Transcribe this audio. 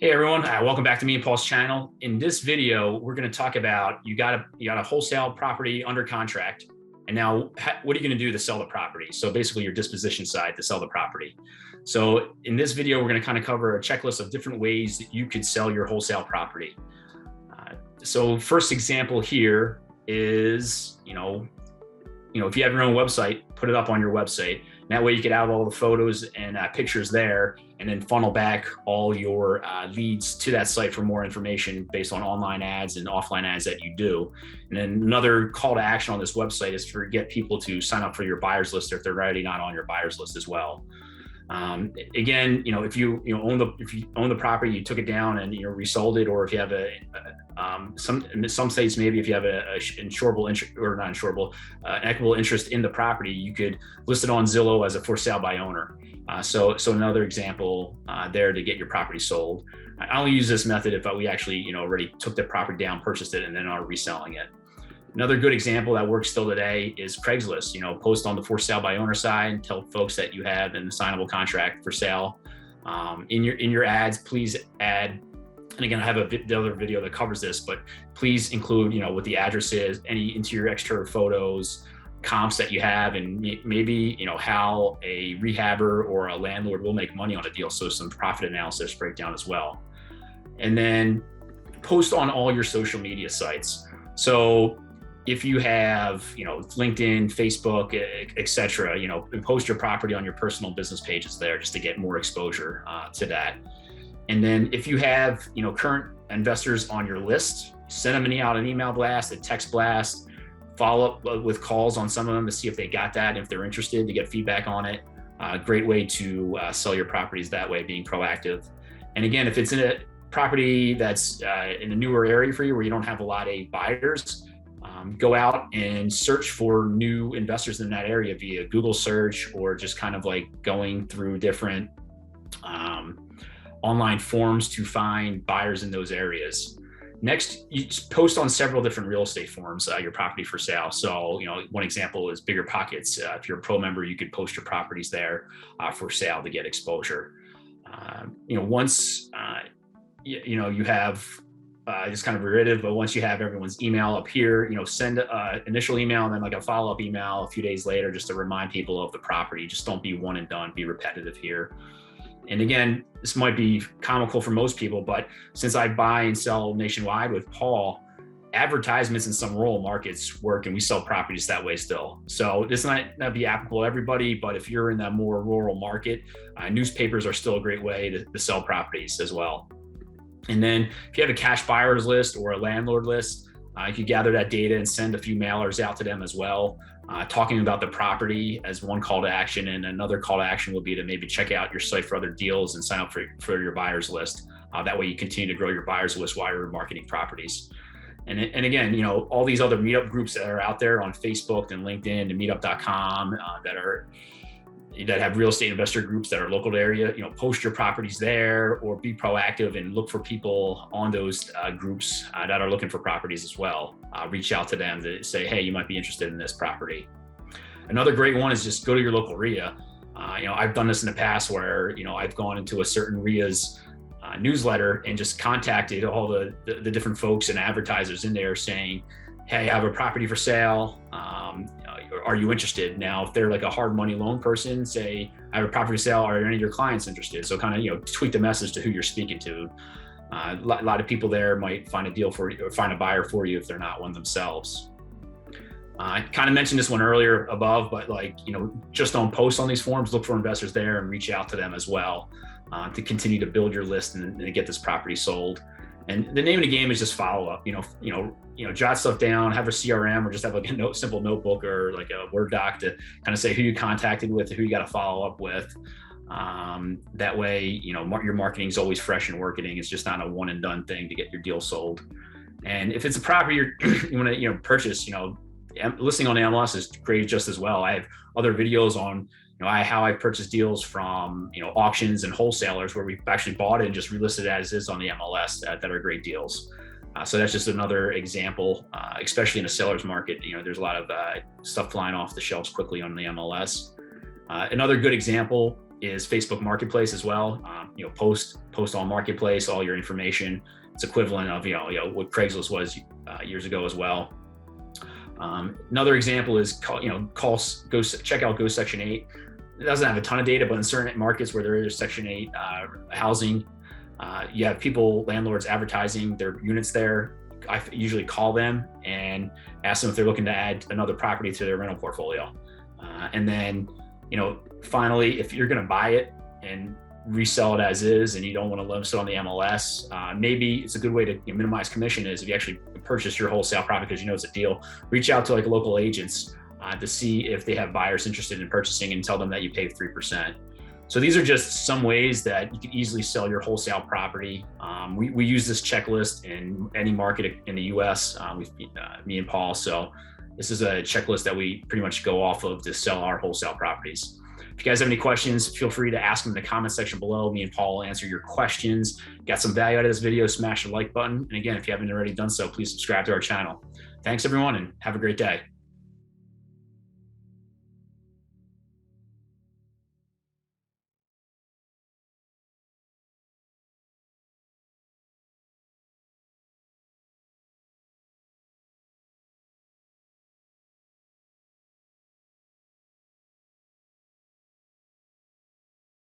Hey everyone, welcome back to me and Paul's channel. In this video, we're going to talk about you got a wholesale property under contract, and now what are you going to do to sell the property? So basically, your disposition side to sell the property. So in this video, we're going to kind of cover a checklist of different ways that you could sell your wholesale property. So first example here is if you have your own website, put it up on your website. And that way you can have all the photos and pictures there, and then funnel back all your leads to that site for more information based on online ads and offline ads that you do. And then another call to action on this website is to get people to sign up for your buyers list if they're already not on your buyers list as well. Again, if you own the property, you took it down and resold it, or if you have in some states, maybe if you have an equitable interest in the property, you could list it on Zillow as a for sale by owner. So another example there to get your property sold. I only use this method if we actually already took the property down, purchased it, and then are reselling it. Another good example that works still today is Craigslist. Post on the for sale by owner side and tell folks that you have an assignable contract for sale. In your ads, please add, and again, I have the other video that covers this, but please include what the address is, any interior exterior photos, comps that you have, and maybe how a rehabber or a landlord will make money on a deal. So some profit analysis breakdown as well. And then post on all your social media sites. So if you have, LinkedIn, Facebook, etc., and post your property on your personal business pages there just to get more exposure to that. And then if you have, current investors on your list, send them out an email blast, a text blast, follow up with calls on some of them to see if they got that, if they're interested, to get feedback on it. Great way to sell your properties that way, being proactive. And again, if it's in a property that's in a newer area for you where you don't have a lot of buyers, go out and search for new investors in that area via Google search, or just kind of like going through different online forums to find buyers in those areas. Next, you post on several different real estate forums, your property for sale. So, one example is Bigger Pockets. If you're a pro member, you could post your properties there for sale to get exposure. Once you have it's kind of repetitive, but once you have everyone's email up here, send an initial email and then like a follow-up email a few days later just to remind people of the property. Just don't be one and done, be repetitive here. And again, this might be comical for most people, but since I buy and sell nationwide with Paul, advertisements in some rural markets work, and we sell properties that way still. So this might not be applicable to everybody, but if you're in that more rural market, newspapers are still a great way to sell properties as well. And then if you have a cash buyers list or a landlord list, you can gather that data and send a few mailers out to them as well, talking about the property as one call to action. And another call to action would be to maybe check out your site for other deals and sign up for your buyers list. That way you continue to grow your buyers list while you're marketing properties. And again, all these other meetup groups that are out there on Facebook and LinkedIn and meetup.com that have real estate investor groups that are local to area, post your properties there, or be proactive and look for people on those groups that are looking for properties as well. Reach out to them to say, hey, you might be interested in this property. Another great one is just go to your local RIA. I've done this in the past where, I've gone into a certain RIA's newsletter and just contacted all the different folks and advertisers in there saying, hey, I have a property for sale. Are you interested? Now, if they're like a hard money loan person, say, I have a property for sale. Are any of your clients interested? So kind of, tweak the message to who you're speaking to. A lot of people there might find a deal for you or find a buyer for you if they're not one themselves. I kind of mentioned this one earlier above, but just don't post on these forums, look for investors there and reach out to them as well to continue to build your list and to get this property sold. And the name of the game is just follow up, jot stuff down, have a CRM, or just have like a simple notebook or like a Word doc to kind of say who you contacted with, who you got to follow up with. That way, your marketing is always fresh and working. It's just not a one and done thing to get your deal sold. And if it's a property you want to, purchase, listing on MLS is great just as well. I have other videos on how I purchased deals from auctions and wholesalers where we've actually bought it and just relisted as is on the MLS that are great deals. So that's just another example, especially in a seller's market. There's a lot of stuff flying off the shelves quickly on the MLS. Another good example is Facebook Marketplace as well. Post on Marketplace all your information. It's equivalent of what Craigslist was years ago as well. Another example is check out Go Section 8. It doesn't have a ton of data, but in certain markets where there is Section 8 housing, you have landlords advertising their units there. I usually call them and ask them if they're looking to add another property to their rental portfolio. And then, finally, if you're going to buy it and resell it as is, and you don't want to list it on the MLS, maybe it's a good way to minimize commission is if you actually purchase your wholesale property because it's a deal, reach out to local agents to see if they have buyers interested in purchasing and tell them that you pay 3%. So these are just some ways that you can easily sell your wholesale property. We use this checklist in any market in the US, me and Paul. So this is a checklist that we pretty much go off of to sell our wholesale properties. If you guys have any questions, feel free to ask them in the comment section below. Me and Paul will answer your questions. Got some value out of this video, smash the like button. And again, if you haven't already done so, please subscribe to our channel. Thanks everyone and have a great day.